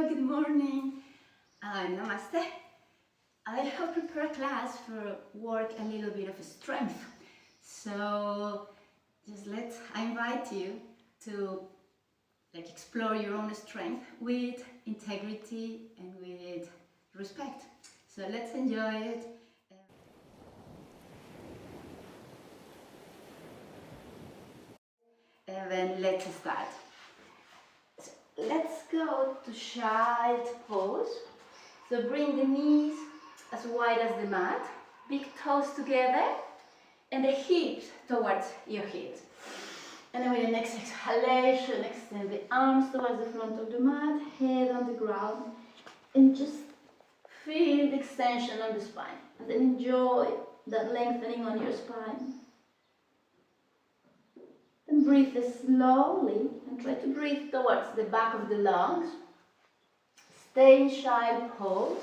Hello, good morning. Namaste. I have prepared a class for work a little bit of strength. So I invite you to explore your own strength with integrity and with respect. So let's enjoy it. And then let's start. So let's go to child pose. So bring the knees as wide as the mat, big toes together, and the hips towards your hips. And then with the next exhalation, extend the arms towards the front of the mat, head on the ground, and just feel the extension on the spine. And then enjoy that lengthening on your spine. Then breathe slowly and try to breathe towards the back of the lungs. Stay in child pose.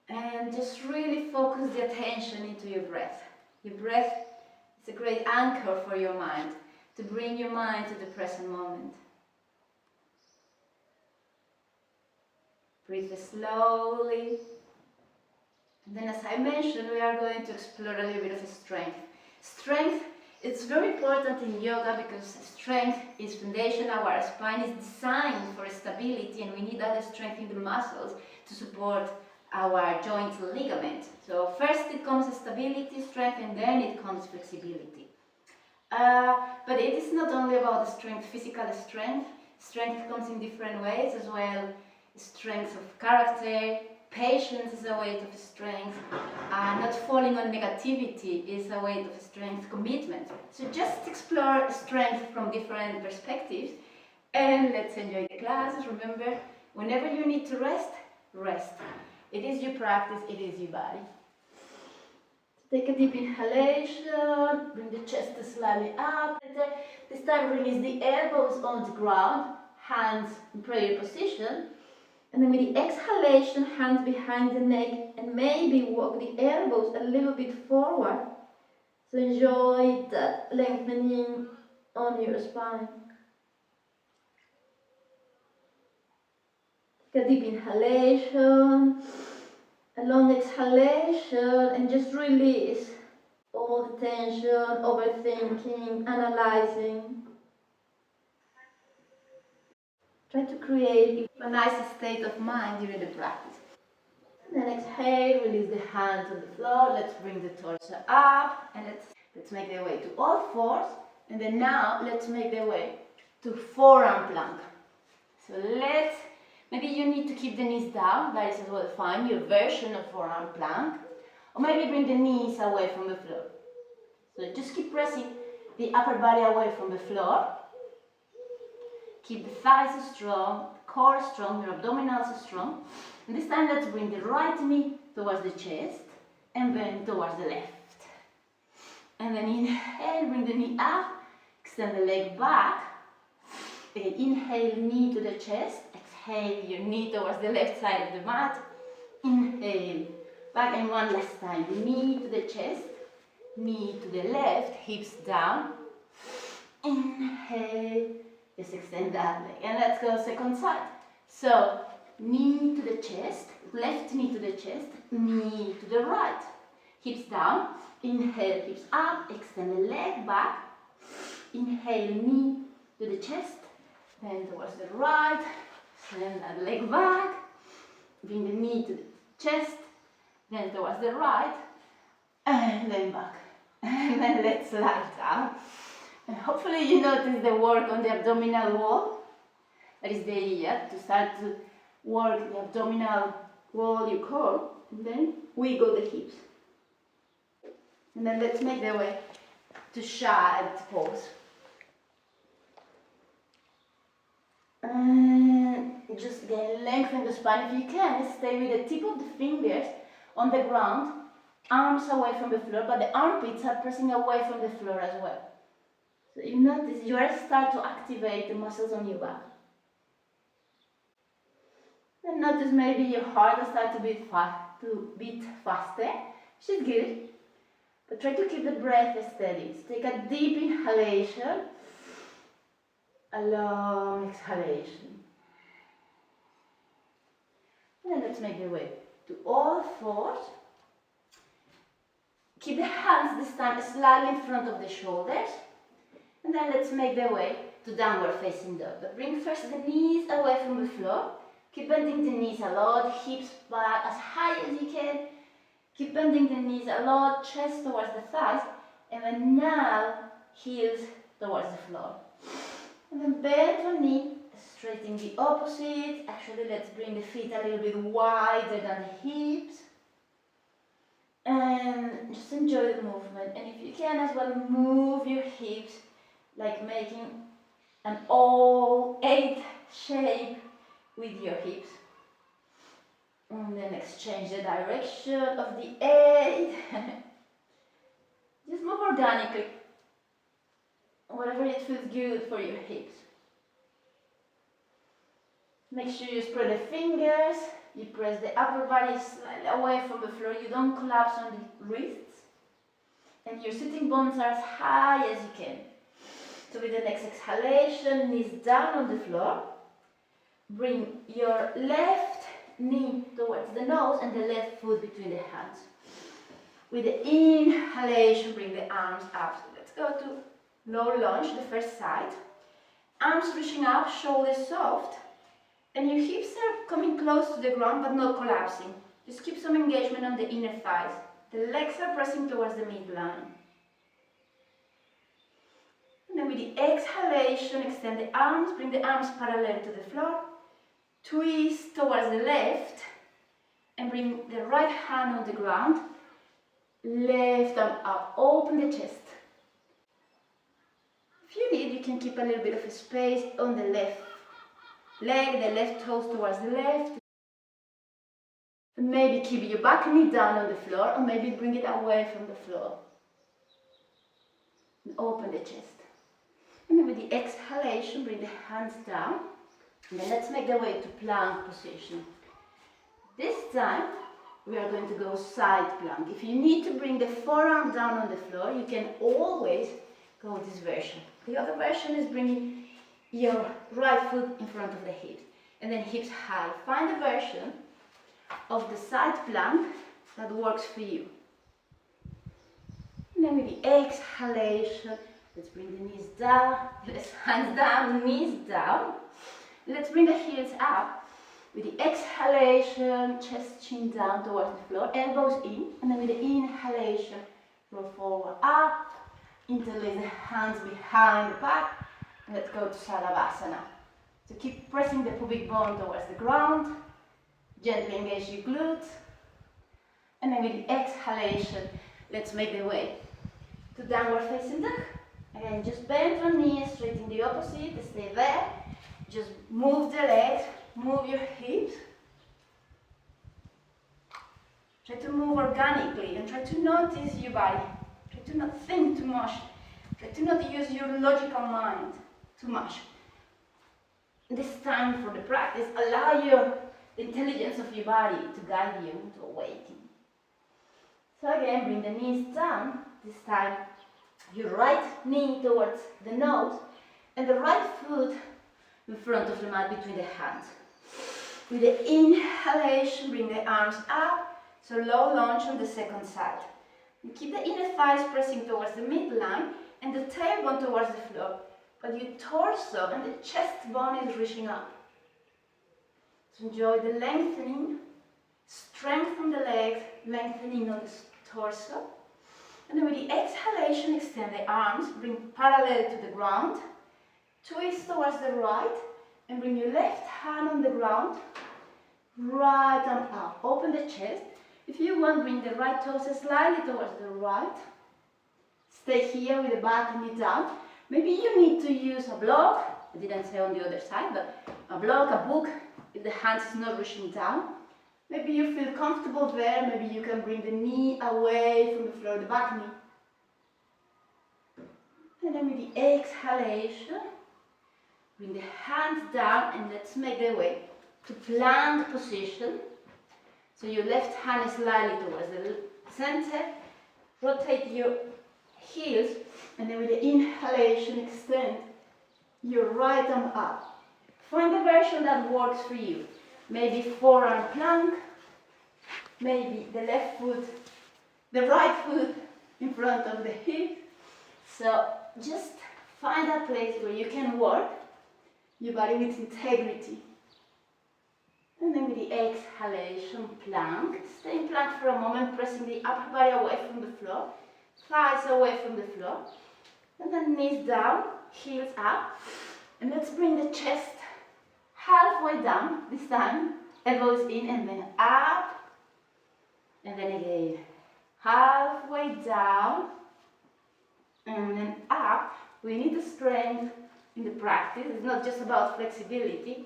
And just really focus the attention into your breath. Your breath is a great anchor for your mind, to bring your mind to the present moment. Breathe slowly. And then, as I mentioned, we are going to explore a little bit of strength. Strength is very important in yoga because strength is foundation. Our spine is designed for stability, and we need that strength in the muscles to support our joints and ligaments. So first it comes stability, strength, and then it comes flexibility. But it is not only about strength, physical strength. Strength comes in different ways as well. Strength of character, patience is a way of strength, not falling on negativity is a way of strength, commitment. So just explore strength from different perspectives, and let's enjoy the classes. Remember, whenever you need to rest, rest. It is your practice, it is your body. Take a deep inhalation, bring the chest slightly up. This time release the elbows on the ground, hands in prayer position. And then with the exhalation, hands behind the neck, and maybe walk the elbows a little bit forward. So enjoy that lengthening on your spine. Take a deep inhalation, a long exhalation, and just release all the tension, overthinking, analyzing. Try to create a nice state of mind during the practice. And then exhale, release the hands on the floor. Let's bring the torso up, and let's make the way to all fours. And then now let's make the way to forearm plank. So maybe you need to keep the knees down. That is as well fine, your version of forearm plank. Or maybe bring the knees away from the floor. So just keep pressing the upper body away from the floor. Keep the thighs strong, core strong, your abdominals strong. And this time let's bring the right knee towards the chest and then towards the left. And then inhale, bring the knee up, extend the leg back. Again, inhale, knee to the chest. Exhale, your knee towards the left side of the mat. Inhale, back, and one last time. Knee to the chest, knee to the left, hips down. Inhale. Just extend that leg. And let's go second side. So, knee to the chest, left knee to the chest, knee to the right. Hips down. Inhale, hips up. Extend the leg back. Inhale, knee to the chest. Then towards the right. Send that leg back. Bring the knee to the chest. Then towards the right. And then back. And then let's lie down. And hopefully you notice the work on the abdominal wall. That is the idea, to start to work the abdominal wall, your core, and then wiggle the hips. And then let's make the way to child pose. And just again lengthen the spine if you can. Stay with the tip of the fingers on the ground, arms away from the floor, but the armpits are pressing away from the floor as well. So you notice you are start to activate the muscles on your back. And notice maybe your heart will start to beat faster, which is good. But try to keep the breath steady. So take a deep inhalation, a long exhalation. And then let's make the way to all fours. Keep the hands this time slightly in front of the shoulders. And then let's make the way to downward facing dog. But bring first the knees away from the floor. Keep bending the knees a lot, hips back as high as you can. Keep bending the knees a lot, chest towards the thighs. And then now, heels towards the floor. And then bend one knee, straighten the opposite. Actually, let's bring the feet a little bit wider than the hips. And just enjoy the movement. And if you can as well, move your hips like making an all-8 shape with your hips. And then exchange the direction of the 8. Just move organically. Whatever it feels good for your hips. Make sure you spread the fingers. You press the upper body slightly away from the floor. You don't collapse on the wrists. And your sitting bones are as high as you can. So with the next exhalation, knees down on the floor. Bring your left knee towards the nose and the left foot between the hands. With the inhalation, bring the arms up. So let's go to low lunge, the first side. Arms reaching up, shoulders soft. And your hips are coming close to the ground but not collapsing. Just keep some engagement on the inner thighs. The legs are pressing towards the midline. And then with the exhalation, extend the arms, bring the arms parallel to the floor. Twist towards the left and bring the right hand on the ground. Left arm up, open the chest. If you need, you can keep a little bit of space on the left leg, the left toes towards the left. And maybe keep your back knee down on the floor, or maybe bring it away from the floor. And open the chest. And then with the exhalation, bring the hands down. And then let's make the way to plank position. This time, we are going to go side plank. If you need to bring the forearm down on the floor, you can always go this version. The other version is bringing your right foot in front of the hips. And then hips high. Find the version of the side plank that works for you. And then with the exhalation, let's bring the knees down, let's hands down, knees down. Let's bring the heels up. With the exhalation, chest chin down towards the floor, elbows in. And then with the inhalation, roll forward, up. Interlace the hands behind the back. And let's go to Salavasana. So keep pressing the pubic bone towards the ground. Gently engage your glutes. And then with the exhalation, let's make the way to downward facing dog. Again, just bend one knee, straighten the opposite, stay there. Just move the legs, move your hips. Try to move organically and try to notice your body. Try to not think too much. Try to not use your logical mind too much. This time for the practice, allow the intelligence of your body to guide you to awaken. So again, bring the knees down. This time, your right knee towards the nose and the right foot in front of the mat between the hands. With the inhalation, bring the arms up, so low lunge on the second side. And keep the inner thighs pressing towards the midline and the tailbone towards the floor, but your torso and the chest bone is reaching up. So enjoy the lengthening, strengthen the legs, lengthening on the torso. And then with the exhalation, extend the arms, bring parallel to the ground. Twist towards the right and bring your left hand on the ground, right arm up. Open the chest. If you want, bring the right toes slightly towards the right. Stay here with the back knee down. Maybe you need to use a block. I didn't say on the other side, but a block, a book, if the hands is not reaching down. Maybe you feel comfortable there. Maybe you can bring the knee away from the floor, the back knee. And then with the exhalation, bring the hands down and let's make the way to plank position. So your left hand is slightly towards the center. Rotate your heels and then with the inhalation extend your right arm up. Find the version that works for you. maybe forearm plank, maybe the right foot in front of the hip. So just find a place where you can work your body with integrity. And then with the exhalation, plank. Stay in plank for a moment, pressing the upper body away from the floor, thighs away from the floor. And then knees down, heels up. And let's bring the chest halfway down this time. Elbows in and then up. And then again, halfway down. And then up. We need the strength in the practice. It's not just about flexibility.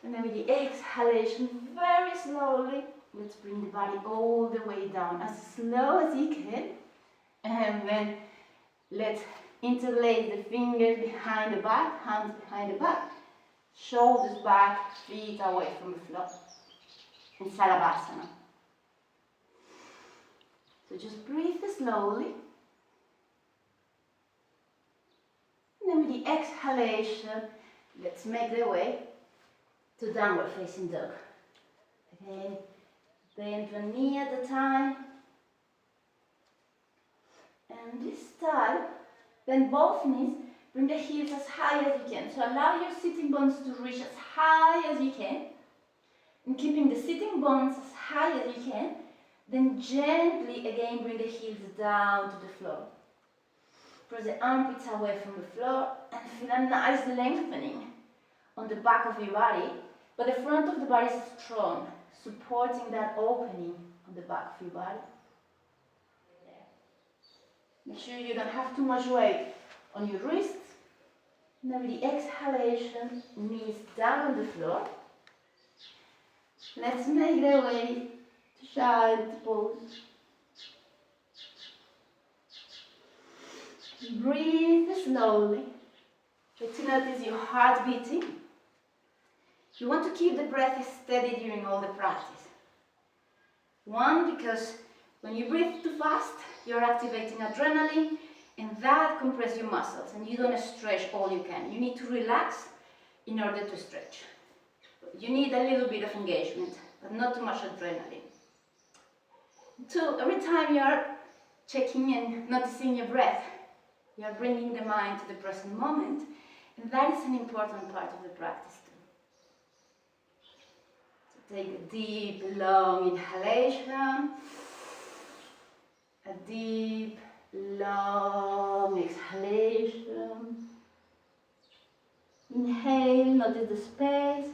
And then with the exhalation, very slowly, let's bring the body all the way down, as slow as you can. And then let's interlace the fingers behind the back, hands behind the back, shoulders back, feet away from the floor. In Salavasana. So just breathe slowly. And then with the exhalation, let's make the way to downward facing dog. Again, bend one knee at a time. And this time, bend both knees, bring the heels as high as you can. So allow your sitting bones to reach as high as you can. And keeping the sitting bones as high as you can, then gently again bring the heels down to the floor. Press the armpits away from the floor and feel a nice lengthening on the back of your body. But the front of the body is strong, supporting that opening on the back of your body. Make sure you don't have too much weight on your wrists. Now with the exhalation, knees down on the floor. Let's make the way to child pose. Breathe slowly. Try to notice your heart beating. You want to keep the breath steady during all the practice. One, because when you breathe too fast, you're activating adrenaline and that compresses your muscles and you don't stretch all you can. You need to relax in order to stretch. You need a little bit of engagement, but not too much adrenaline. Two, every time you're checking and noticing your breath, you're bringing the mind to the present moment, and that is an important part of the practice too. So take a deep, long inhalation, a deep, long exhalation. Inhale, notice the space.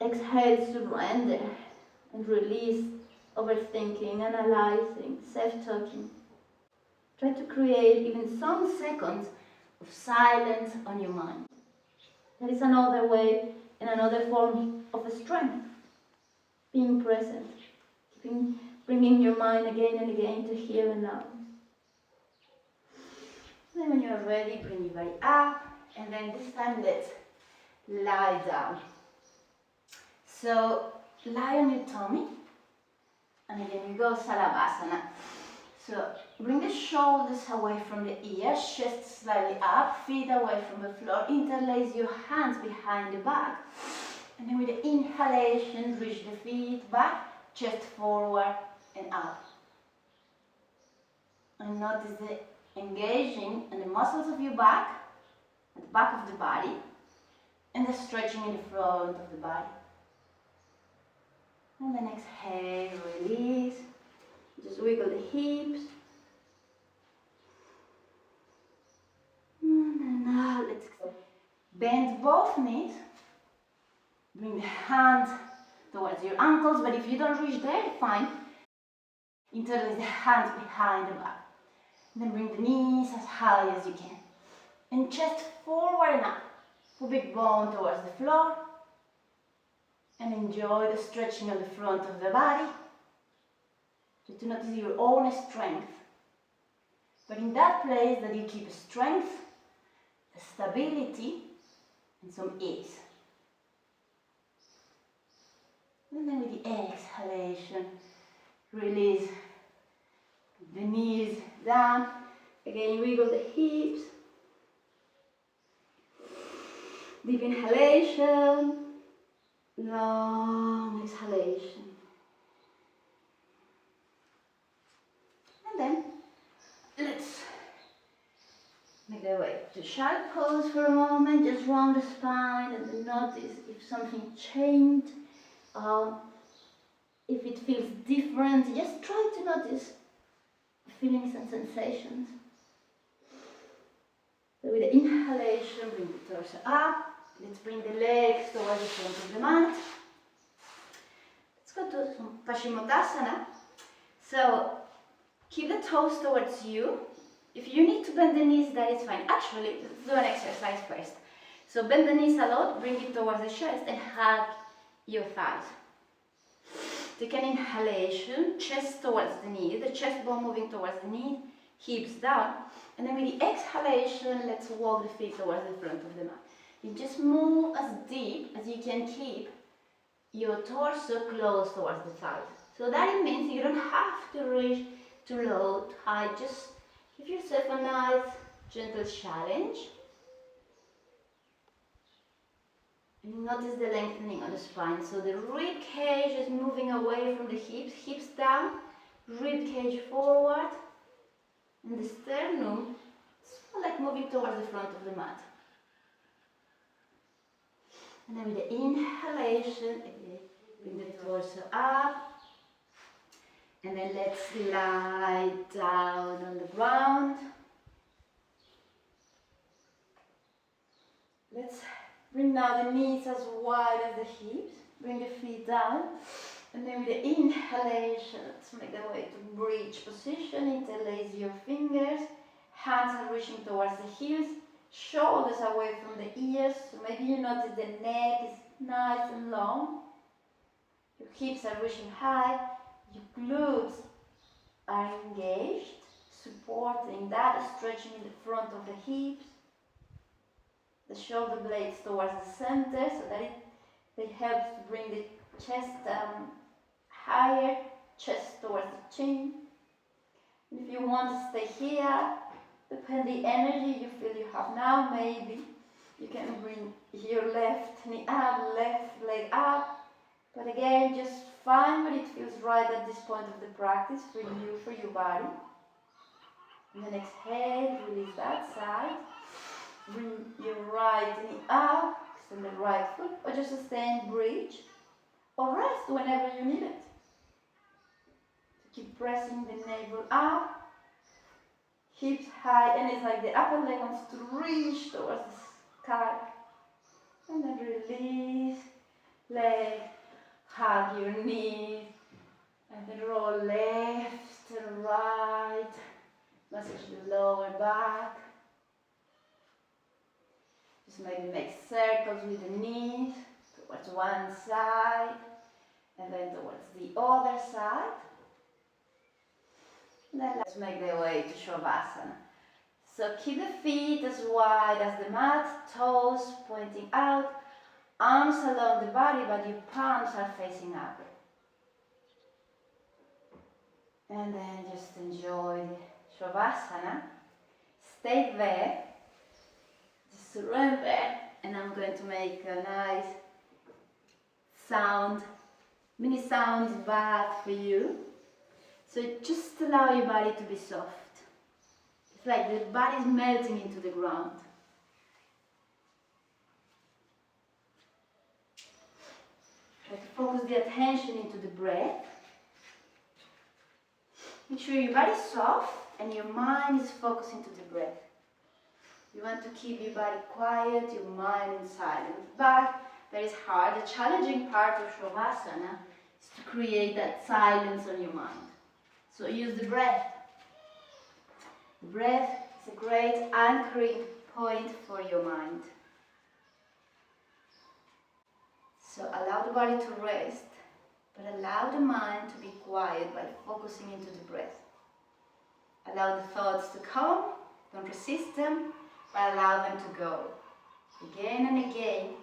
Exhale, surrender and release overthinking, analyzing, self-talking. Try to create even some seconds of silence on your mind. That is another way and another form of strength. Being present, bringing your mind again and again to here and now. Then when you're ready, bring your body up, and then this time let's lie down. So lie on your tummy, and again we go Salavasana. So bring the shoulders away from the ears, chest slightly up, feet away from the floor, interlace your hands behind the back, and then with the inhalation, reach the feet back, chest forward and up. And notice the engaging in the muscles of your back, at the back of the body, and the stretching in the front of the body. And then exhale, release. Just wiggle the hips. And now let's bend both knees. Bring the hand towards your ankles, but if you don't reach there, fine. Interlace the hands behind the back. Then bring the knees as high as you can. And chest forward and up. Pubic bone towards the floor. And enjoy the stretching of the front of the body. Try to notice your own strength. But in that place that you keep strength, stability, and some ease. And then with the exhalation, release the knees down. Again, wiggle the hips. Deep inhalation. long exhalation. And then let's make the way to sharp pose for a moment. Just round the spine and then notice if something changed. If it feels different, just try to notice feelings and sensations. So with the inhalation, bring the torso up. Let's bring the legs towards the front of the mat. Let's go to some Paschimottanasana. So keep the toes towards you. If you need to bend the knees, that is fine. Actually, let's do an exercise first. So bend the knees a lot, bring it towards the chest and hug your thighs. Take an inhalation, chest towards the knee, the chest bone moving towards the knee, hips down. And then with the exhalation, let's walk the feet towards the front of the mat. You just move as deep as you can keep your torso close towards the thighs. So that means you don't have to reach too low, too high. Just give yourself a nice, gentle challenge. And notice the lengthening of the spine. So the rib cage is moving away from the hips, hips down, rib cage forward, and the sternum is like moving towards the front of the mat. And then with the inhalation, bring the torso up, and then let's lie down on the ground. Let's bring now the knees as wide as the hips. Bring the feet down. And then with the inhalation, let's make the way to bridge position. Interlace your fingers. Hands are reaching towards the heels. Shoulders away from the ears. So maybe you notice the neck is nice and long. Your hips are reaching high. Your glutes are engaged, supporting that, stretching in the front of the hips. The shoulder blades towards the center so that they help to bring the chest higher, chest towards the chin. And if you want to stay here, depend the energy you feel you have now, maybe you can bring your left knee up, left leg up. But again, just find what it feels right at this point of the practice for you, for your body. And then exhale, release that side. Bring your right knee up, extend the right foot, or just stay in bridge, or rest whenever you need it. So keep pressing the navel up, hips high, and it's like the upper leg wants to reach towards the sky. And then release, leg, hug your knees, and then roll left and right, massage the lower back. Just maybe make circles with the knees towards one side and then towards the other side. And then let's make the way to Shavasana. So keep the feet as wide as the mat, toes pointing out, arms along the body, but your palms are facing up. And then just enjoy Shavasana. Stay there. Surrender, and I'm going to make a nice sound, mini sounds bath for you. So just allow your body to be soft. It's like the body is melting into the ground. Try to focus the attention into the breath. Make sure your body is soft and your mind is focused into the breath. You want to keep your body quiet, your mind in silence. But that is hard. The challenging part of Shavasana is to create that silence on your mind. So use the breath. The breath is a great anchoring point for your mind. So allow the body to rest, but allow the mind to be quiet by focusing into the breath. Allow the thoughts to come, don't resist them, but allow them to go. Again and again,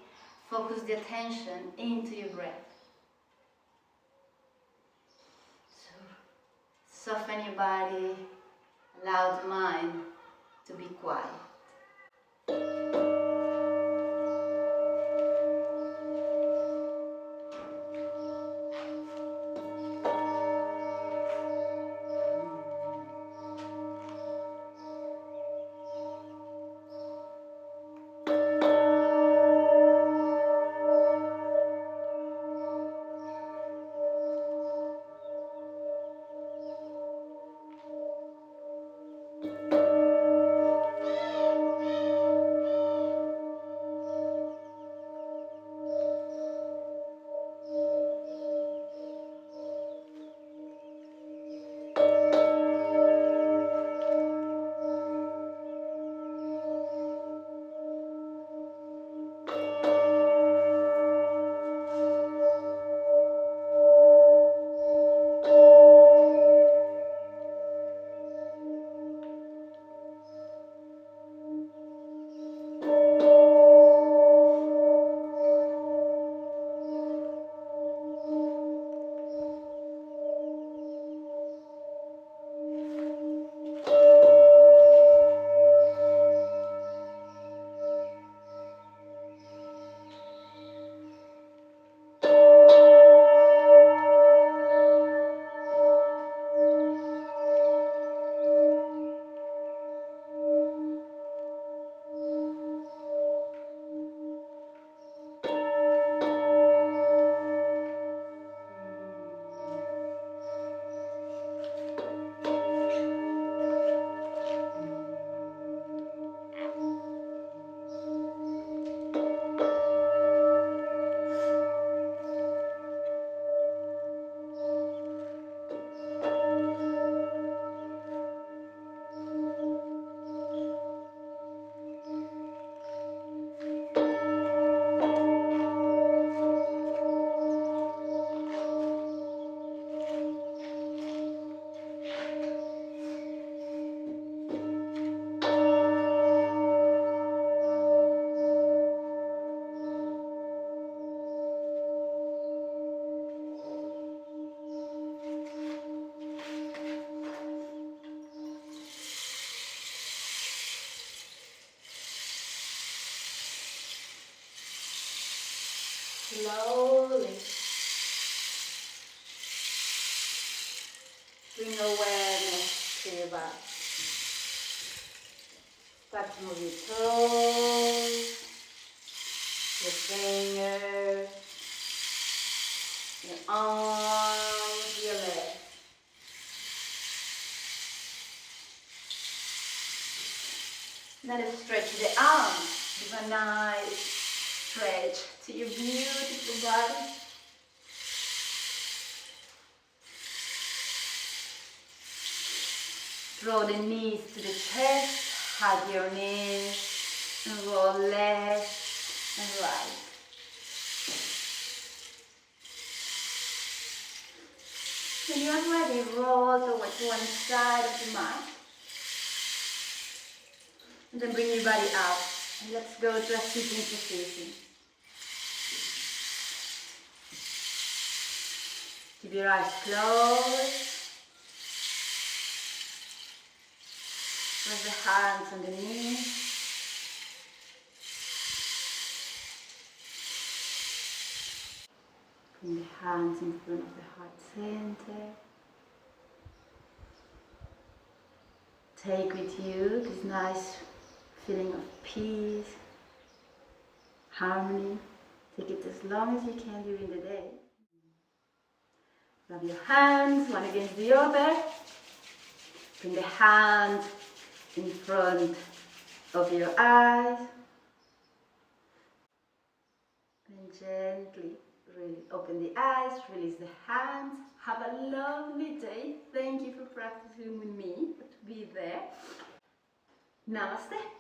focus the attention into your breath. So, soften your body, allow the mind to be quiet. slowly. Bring awareness to your body. Start to move your toes, your fingers, your arms, your legs. Now let's stretch the arms. Give a nice stretch to your beautiful body. Draw the knees to the chest, hug your knees, and roll left and right. When you are ready, roll towards one side of the mat. And then bring your body up. And let's go to a sitting position. Keep your eyes closed. With the hands on the knees. Bring the hands in front of the heart center. Take with you this nice feeling of peace, harmony. Take it as long as you can during the day. Rub your hands one against the other. Bring the hand in front of your eyes. And gently really open the eyes, release the hands. Have a lovely day. Thank you for practicing with me, to be there. Namaste.